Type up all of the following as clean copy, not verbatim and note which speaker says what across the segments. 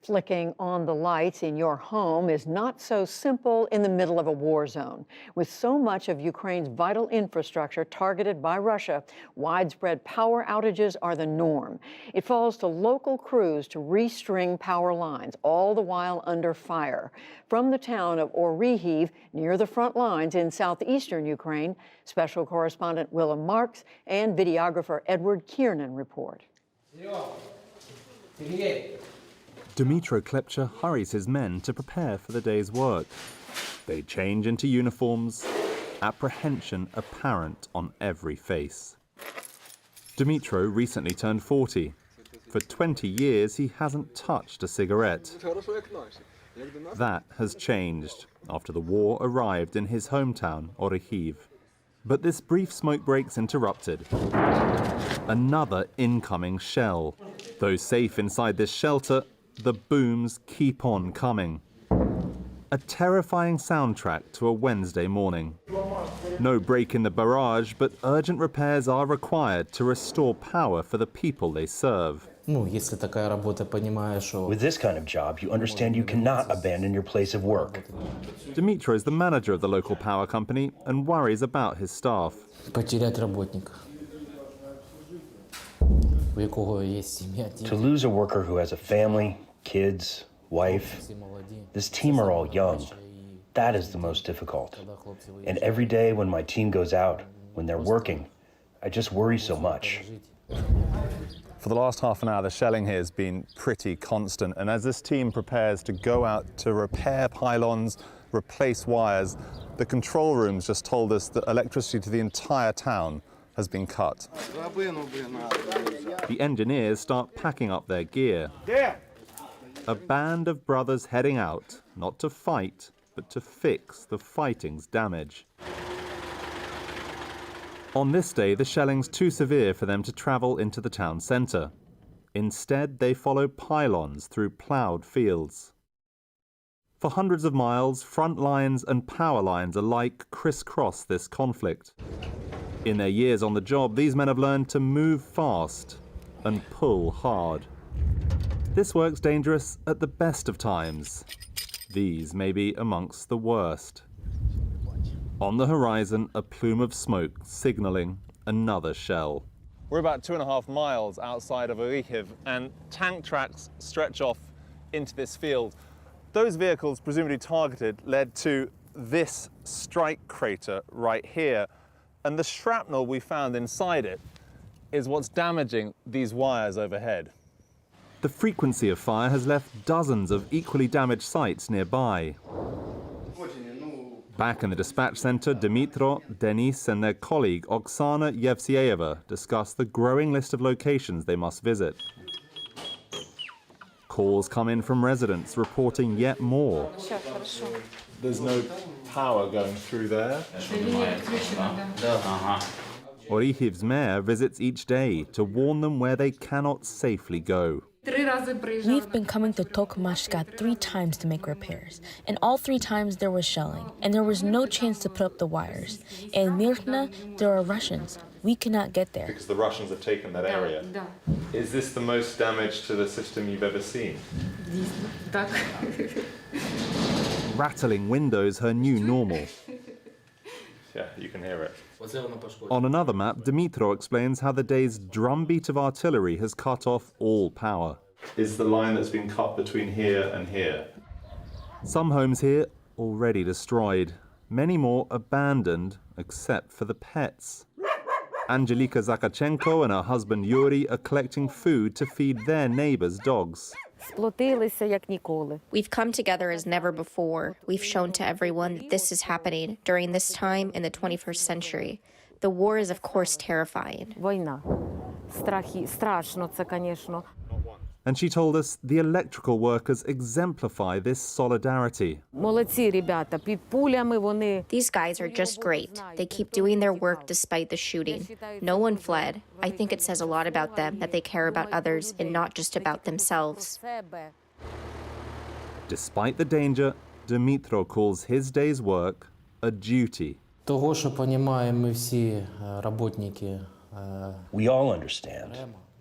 Speaker 1: Flicking on the lights in your home is not so simple in the middle of a war zone. With so much of Ukraine's vital infrastructure targeted by Russia, widespread power outages are the norm. It falls to local crews to restring power lines, all the while under fire. From the town of Orihyiv, near the front lines in southeastern Ukraine, special correspondent Willem Marks and videographer Edward Kiernan report.
Speaker 2: Dmytro Klepcha hurries his men to prepare for the day's work. They change into uniforms, apprehension apparent on every face. Dmytro recently turned 40. For 20 years, he hasn't touched a cigarette. That has changed after the war arrived in his hometown, Orihyiv. But this brief smoke break's interrupted. Another incoming shell. Though safe inside this shelter, the booms keep on coming. A terrifying soundtrack to a Wednesday morning. No break in the barrage, but urgent repairs are required to restore power for the people they serve.
Speaker 3: With
Speaker 4: this kind of job, you understand you cannot abandon your place of work.
Speaker 2: Dmytro is the manager of the local power company and worries about his staff.
Speaker 4: To lose a worker who has a family, kids, wife, this team are all young. That is the most difficult. And every day when my team goes out, when they're working, I just worry so much.
Speaker 2: For the last half an hour, the shelling here has been pretty constant. And as this team prepares to go out to repair pylons, replace wires, the control rooms just told us that electricity to the entire town has been cut. The engineers start packing up their gear. A band of brothers heading out, not to fight, but to fix the fighting's damage. On this day, the shelling's too severe for them to travel into the town centre. Instead, they follow pylons through ploughed fields. For hundreds of miles, front lines and power lines alike crisscross this conflict. In their years on the job, these men have learned to move fast and pull hard. This work's dangerous at the best of times. These may be amongst the worst. On the horizon, a plume of smoke signalling another shell. We're about 2.5 miles outside of Orihyiv, and tank tracks stretch off into this field. Those vehicles, presumably targeted, led to this strike crater right here. And the shrapnel we found inside it is what's damaging these wires overhead. The frequency of fire has left dozens of equally damaged sites nearby. Back in the dispatch center, Dmytro, Denis and their colleague Oksana Yevseyeva discuss the growing list of locations they must visit. Calls come in from residents reporting yet more. There's no power going through there. Orihiv's mayor visits each day to warn them where they cannot safely go.
Speaker 5: We've been coming to Tokmashka 3 times to make repairs, and all 3 times there was shelling, and there was no chance to put up the wires. In Mirna, there are Russians. We cannot get there.
Speaker 2: Because the Russians have taken that area. Is this the most damage to the system you've ever seen? Rattling windows, her new normal. Yeah, you can hear it. On another map, Dmytro explains how the day's drumbeat of artillery has cut off all power. Is the line that's been cut between here and here? Some homes here already destroyed. Many more abandoned, except for the pets. Angelika Zakachenko and her husband Yuri are collecting food to feed their neighbors' dogs.
Speaker 6: We've come together as never before. We've shown to everyone that this is happening during this time in the 21st century. The war is, of course, terrifying.
Speaker 2: And she told us the electrical workers exemplify this solidarity.
Speaker 6: These guys are just great. They keep doing their work despite the shooting. No one fled. I think it says a lot about them that they care about others and not just about themselves.
Speaker 2: Despite the danger, Dmytro calls his day's work a duty.
Speaker 4: We all understand,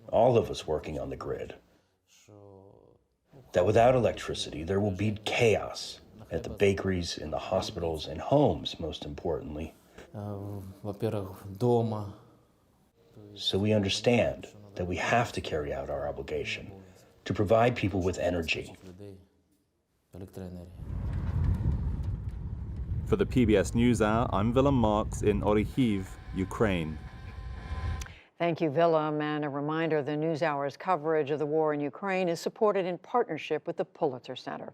Speaker 4: all of us working on the grid, that without electricity, there will be chaos at the bakeries, in the hospitals, and homes, most importantly.
Speaker 3: Во-первых, дома.
Speaker 4: So we understand that we have to carry out our obligation to provide people with energy.
Speaker 2: For the PBS NewsHour, I'm Willem Marks in Orikhiv, Ukraine.
Speaker 1: Thank you, Willem. And a reminder, the NewsHour's coverage of the war in Ukraine is supported in partnership with the Pulitzer Center.